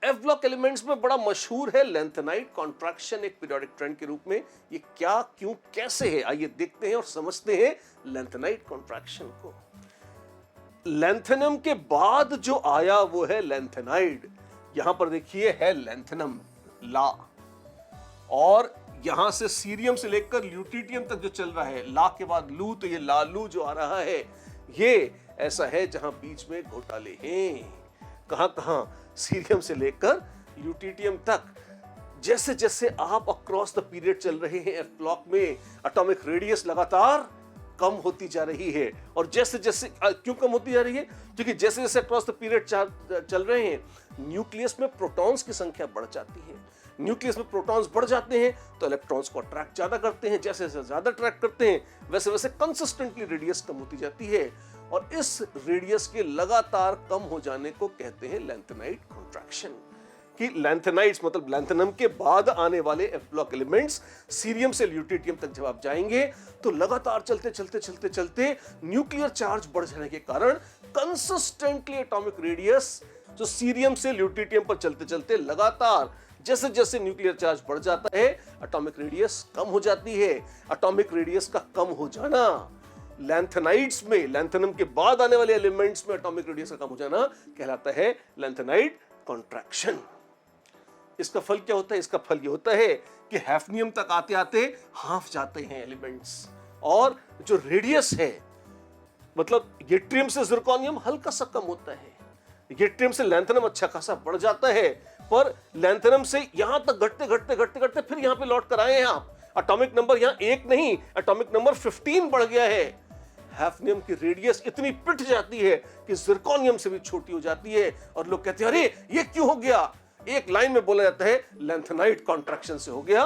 F block elements में बड़ा मशहूर है लैंथेनाइड कॉन्ट्रैक्शन एक पीरियोडिक ट्रेंड के रूप में। ये क्या, क्यों, कैसे है, आइए देखते हैं और समझते हैं लैंथेनाइड कॉन्ट्रैक्शन को। लैंथेनम के बाद जो आया वो है लैंथेनाइड। यहां पर देखिए है लैंथेनम ला, और यहां से सीरियम से लेकर ल्यूटिटियम तक जो चल रहा है, ला के बाद लू, तो ये लालू जो आ रहा है ये ऐसा है जहां बीच में घोटाले हैं। कहां कहां? सीरियम से लेकर ल्यूटिटियम तक। जैसे जैसे आप अक्रॉस द पीरियड चल रहे हैं एफ ब्लॉक में, एटॉमिक रेडियस लगातार कम होती जा रही है। और जैसे जैसे क्यों कम होती जा रही है? क्योंकि जैसे जैसे अक्रॉस द पीरियड चल रहे हैं, न्यूक्लियस में प्रोटॉन्स की संख्या बढ़ जाती है। न्यूक्लियस में प्रोटॉन्स बढ़ जाते हैं तो इलेक्ट्रॉन्स को अट्रैक्ट ज्यादा करते हैं। जैसे जैसे ज्यादा अट्रैक्ट करते हैं वैसे वैसे कंसिस्टेंटली रेडियस कम होती जाती है, और इस रेडियस के लगातार कम हो जाने को कहते हैं लैंथेनाइड कॉन्ट्रैक्शन। कि लैंथेनाइड्स मतलब लैंथेनम के बाद आने वाले एफ ब्लॉक एलिमेंट्स सीरियम से ल्यूटिटियम तक जब आप जाएंगे तो लगातार चलते चलते चलते चलते न्यूक्लियर चार्ज बढ़ जाने के कारण कंसिस्टेंटली एटॉमिक रेडियस जो सीरियम से ल्यूटिटियम पर चलते चलते लगातार जैसे जैसे न्यूक्लियर चार्ज बढ़ जाता है एटॉमिक रेडियस कम हो जाती है। एटॉमिक रेडियस का कम हो जाना लैंथेनाइड्स में, लैंथेनम के बाद आने वाले एलिमेंट्स में एटॉमिक रेडियस का कम हो जाना कहलाता है लैंथेनाइड कॉन्ट्रैक्शन। इसका फल क्या होता है? इसका फल ये होता है कि हैफनियम तक आते आते हाफ जाते हैं एलिमेंट्स, और जो रेडियस है मतलब येट्रियम से जिरकोनियम हल्का सा कम होता है, येट्रियम से लैंथेनम अच्छा खासा बढ़ जाता है, पर लैंथेनम से यहां तक घटते घटते घटते घटते फिर यहां पे लौट कर आए हैं आप। एटॉमिक नंबर यहां 1 नहीं, एटॉमिक नंबर 15 बढ़ गया है। हैफनियम की रेडियस इतनी पिट जाती है कि जिरकोनियम से भी छोटी हो जाती है, और लोग कहते हैं अरे ये क्यों हो गया? एक लाइन में बोला जाता है लैंथेनाइड कॉन्ट्रैक्शन से हो गया।